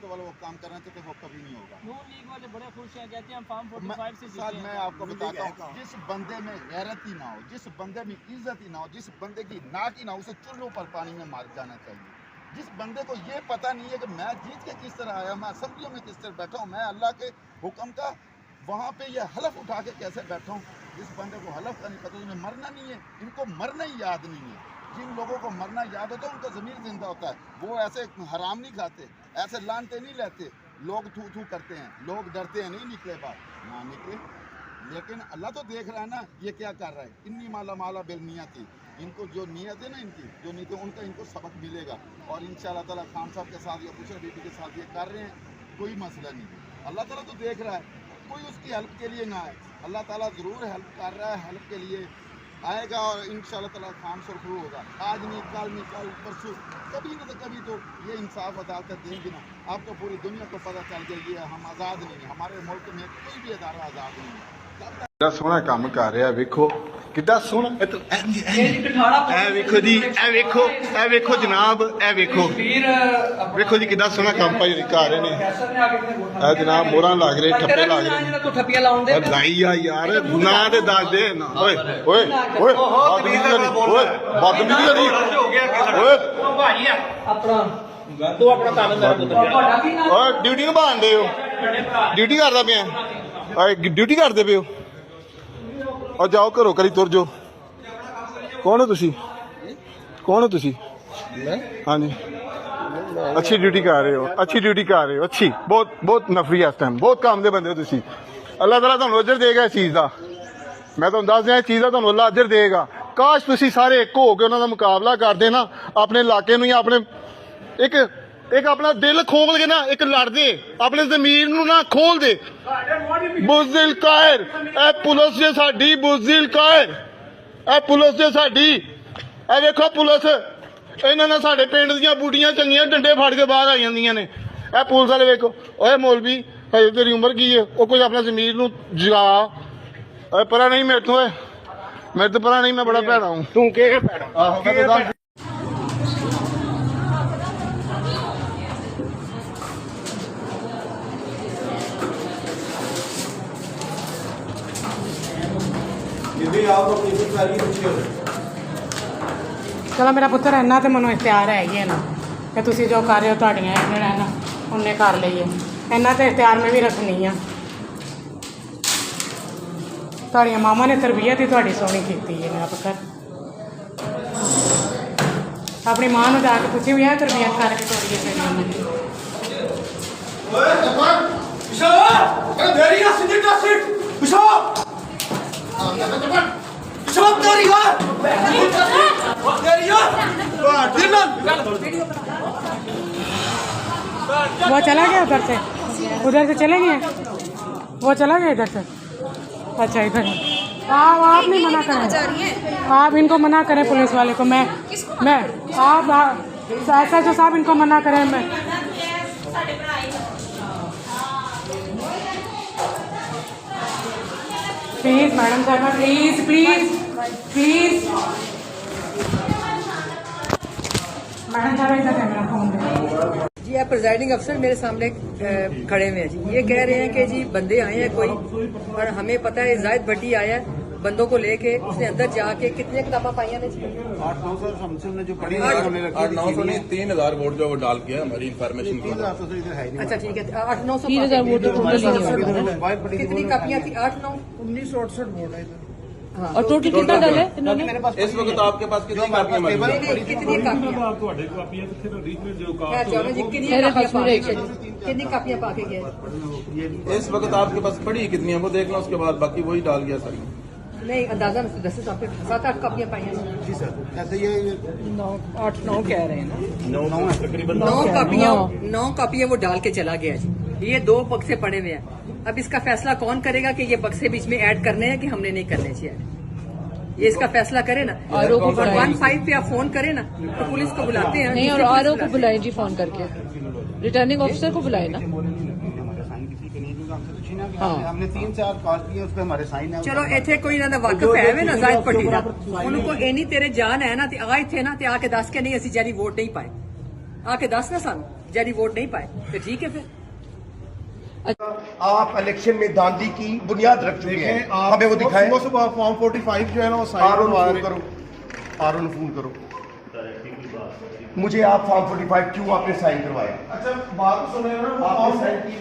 तो वाला वो काम करना चाहिए, वो कभी नहीं होगा। नून लीग वाले बड़े खुश हैं, कहते हैं हम फार्म 45 से जीते हैं। मैं आपको बताता हूँ, जिस बंदे में गैरत ही ना हो, जिस बंदे में इज्जत ही ना हो, जिस बंदे की नाक ही ना हो, उसे चुल्लू पर पानी में मार जाना चाहिए। जिस बंदे को ये पता नहीं है कि मैं जीत के किस तरह आया, मैं असेंबलियों में किस तरह बैठा हूँ, मैं अल्लाह के हुक्म का वहाँ पे ये हलफ उठा के कैसे बैठा हूँ, जिस बंदे को हलफ का नहीं पता, उन्हें मरना नहीं है, इनको मरना ही याद नहीं है। जिन लोगों को मरना याद होता है उनका ज़मीर जिंदा होता है, वो ऐसे हराम नहीं खाते, ऐसे लानते नहीं लेते, लोग थू थू करते हैं, लोग डरते हैं नहीं निकले बात ना निकले, लेकिन अल्लाह तो देख रहा है ना ये क्या कर रहा है। इन्नी माला माला बेलनिया थी, इनको जो नीयत है ना, इनकी जो नीयत है उनका इनको सबक मिलेगा। और इंशाअल्लाह ताला खान साहब के साथ या बुशरा बीबी के साथ ये कर रहे हैं, कोई मसला नहीं है। अल्लाह ताला तो देख रहा है, कोई उसकी हेल्प के लिए ना आए, अल्लाह ताला ज़रूर हेल्प कर रहा है, हेल्प के लिए आएगा और इंशाअल्लाह ताला काम शुरू होगा। आज नहीं कल परसों, कभी ना तो कभी तो ये इंसाफ अदालत देंगे ना। अब तो पूरी दुनिया को पता चल गया ये हम आज़ाद नहीं है, हमारे मुल्क में कोई भी अदारा आज़ाद नहीं है। कितना सोहना काम कर रहा है, वेखो कितना सोहना, वेखो जी, वेखो जनाब, वेखो जी कितना सोहना काम भाई कर रहे हैं जनाब। मोहरा लग रहे, ठप्पे लग रहे लाई आ यार, ना दे दस दे ना। ओए ओए ओए बदतमीजी करी, ओए ड्यूटी निभाण दे, ड्यूटी करदा पे, ड्यूटी करदे पे हो, और जाओ घरों करी तुर जाओ। कौन हो तुसी, कौन हो तुसी? हाँ जी, अच्छी ड्यूटी कर रहे हो, अच्छी ड्यूटी कर रहे हो, अच्छी, बहुत बहुत नफरी है इस टाइम, बहुत काम दे बंदे हो तुसी। अल्लाह ताला तुहानू अजर देगा इस चीज़ का, मैं तुहानू दस दियां इस चीज़ का तुहानू अल्लाह अजर देगा। काश तुसी सारे एक हो के उन्हां दा मुकाबला करदे ना, अपने इलाके नूं या अपने एक अपना दिल खोल के ना, एक लड़दे, अपने जमीर नूं ना खोल दे। बुज़दिल कायर, ए पुलिस जे साडी बुज़दिल कायर, ए पुलिस जे साडी, ए देखो पुलिस, इन्हां ने साडे पिंड दीयां बूढ़ियां चंगियां डंडे फड़ के बाहर आ जांदियां ने। ए पुलिस वाले वेखो, ओए मौलवी हजे तेरी उम्र की है, वो कोई अपना जमीर नूं जगा। ओए परा नहीं मेरे तो, मेरे तो परा नहीं, मैं बड़ा भैड़ा हूं। तू के भैड़ा? चलो मेरा पुत्र इन्ना तो मैं इख्तियार है ही है ना कि तुम जो कर रहे हो तुहाड़ियां ना उन्हें कर लीए, इन्ना तो इख्तियार में भी रखनी है। तुहाड़ियां मामा ने तरबियत ही तुहाड़ी सोहनी की है मेरा पुत्र, अपनी मां नूं जाके तुसीं भी है तरबियत करके तोड़िए वो चला गया उधर से चले गए, वो चला गया इधर से। अच्छा इधर आप नहीं मना करें, आप इनको मना करें पुलिस वाले को। मैं आप ऐसा जो साहब इनको मना करें। मैं प्लीज मैडम साहब, प्लीज प्लीज प्लीज मैडम साहब इधर है, मेरा फोन दे जी। आप प्रिजाइडिंग अफसर मेरे सामने खड़े हुए हैं जी, ये कह रहे हैं कि जी बंदे आए हैं कोई, और हमें पता है जाहिद भट्टी आया है बंदों को लेके, उसने अंदर जाके कितने किताबा पाई ने? 800 हमसे जो पड़ी 800 नहीं 3000 वोट जो वो डाल के हमारी इन्फॉर्मेशन। अच्छा ठीक है, 800-900 कितनी कापियां थी? 8-9 1968 वोट है। हाँ, और टोटल कितना डाले इन्होंने? इस वक्त आपके पास कितनी कापियां कितनी कापियां पा के गए? इस वक्त आपके पास पड़ी कितनी है वो देख लो, उसके बाद बाकी वही डाल गया सारी। नहीं अंदाजा 7-8 कापियां पाई हैं जी सर। ऐसे ये 8-9 कह रहे हैं ना, 9 तकरीबन 9 कापियां वो डाल के चला गया जी। ये 2 बक्से पड़े हुए हैं, अब इसका फैसला कौन करेगा कि ये बक्से बीच में ऐड करने हैं कि हमने नहीं करने चाहिए? ये इसका फैसला करे ना, 15 पे आप फोन करें ना तो पुलिस को बुलाते हैं। नहीं, और आरओ को बुलाएं जी, फोन करके रिटर्निंग ऑफिसर को बुलाए ना। हमने 3-4 कॉल किए, उस पे हमारे साइन है। चलो इतने कोई ना वाकफ है ना जाहिद भट्टी का, उनको इन्नी तेरे जान है ना, आए थे ना आके दस के नहीं असी जारी वोट नहीं पाए, आके दस ना सानू जारी वोट नहीं पाए तो ठीक है फिर। आप इलेक्शन में धांधली की बुनियाद रख चुके हैं, हमें वो दिखाएं। सुबह फॉर्म 45 जो है ना वो साइन करवा रहे करो, आरोन फोन करो मुझे। आप फॉर्म 45 क्यों आपने साइन करवाया? अच्छा बात तो सुने ना, आपने साइन किए,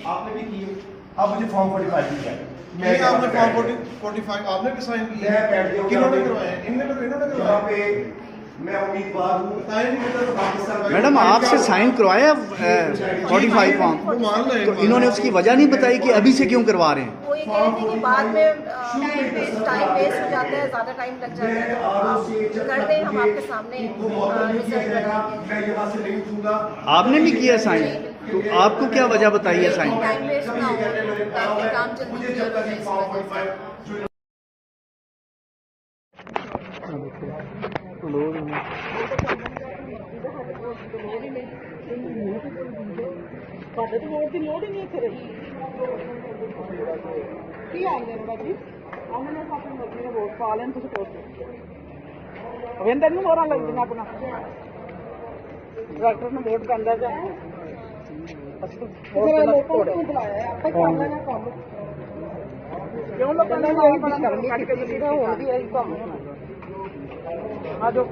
आपने भी किए, अब मुझे फॉर्म 45 दिया। मैं आपने फॉर्म 45 आपने भी साइन किया है? किन्होंने करवाया? इन्होंने करवाया पे। मैं उम्मीदवार हूँ, मैडम आपसे साइन करवाया 45 फॉर्म, वो मान रहे तो इन्होंने उसकी वजह नहीं बताई कि अभी से क्यों करवा रहे हैं? वो ये कह रहे थे कि बाद में टाइम वेस्ट हो जाता है, ज़्यादा टाइम लग जाता है, तो आप कर दें, हम आपके सामने रिजल्ट लगाएंगे। आपने भी किया साइन, तो आपको क्या वजह बताई है साइन? टाइम वेस्ट ना हो, ताकि काम जल्दी की जरूरत है इस वजह से। ਤੁਹਾਡੇ ਤੋਂ ਵੋਟ ਦੀ ਲੋੜ ਹੀ ਨਹੀਂ ਇੱਥੇ ਰਹੀ ਕੀ ਆਉਂਦੇ ਨੇ ਬਾਜੀ ਆਉਂਦੇ ਨੇ ਆਪਣੀ ਮਰਜ਼ੀ ਨਾਲ ਵੋਟ ਪਾ ਲੈਣ ਤੁਸੀਂ ਕੋਲ ਵੇਂਦਰ ਨੂੰ ਮੋਹਰਾਂ ਲੱਗਦੀਆਂ ਆਪਣਾ ਡਾਕਟਰ ਨੂੰ ਵੋਟ ਪੈਂਦਾ ਜਾਂ ਫਿਰ ਲੋਕਾਂ ਨੂੰ ਬੁਲਾਇਆ ਆਪਾਂ ਕਰਨਾ ਨਾ ਕੰਮ ਕਿਉਂ ਲੋਕਾਂ ਨੇ ਇਹ ਬੜਾ ਕੱਟ ਕੇ ਦਿੱਤਾ ਹੋਰ ਵੀ ਇਹੀ ਕੰਮ ਹੋਣਾ ਆਜੋ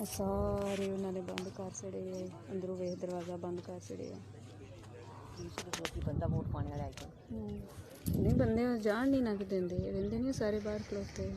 सारे उन्होंने बंद कर छड़े, अंदरों वेख दरवाजा बंद कर छड़े। बंदा वोट पाने वाला है नहीं बंदे जान नहीं ना देंगे, रहिंदे नहीं सारे बाहर खलोते।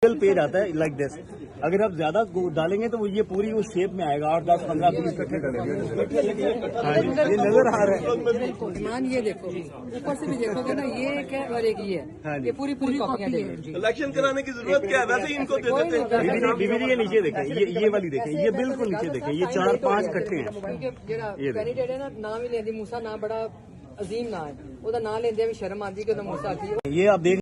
पे जाता है लाइक दिस, अगर आप ज्यादा डालेंगे तो वो ये पूरी उस शेप में आएगा, 8, 10, 15, 20 इकट्ठे डालेंगे। ये नजर आ रहा है। ईमान ये देखो, ऊपर से भी देखोगे ना, ये क्या और एक ये है, ये पूरी कॉपियां देंगे। इलेक्शन कराने की जरूरत क्या है, वैसे ही इनको दे देते हैं। बीबी ये नीचे देखें, ये वाली देखें, ये बिल्कुल नीचे देखें, ये 4-5 इकट्ठे हैं। कैंडिडेट है ना, नाम ही लेंदी मूसा, ना बड़ा अजीम ना है, ਉਹਦਾ ਨਾਂ ਲੈਂਦੇ ਵੀ ਸ਼ਰਮ ਆਉਂਦੀ ਕਿ ਉਹਦਾ मूसा की। ये आप देख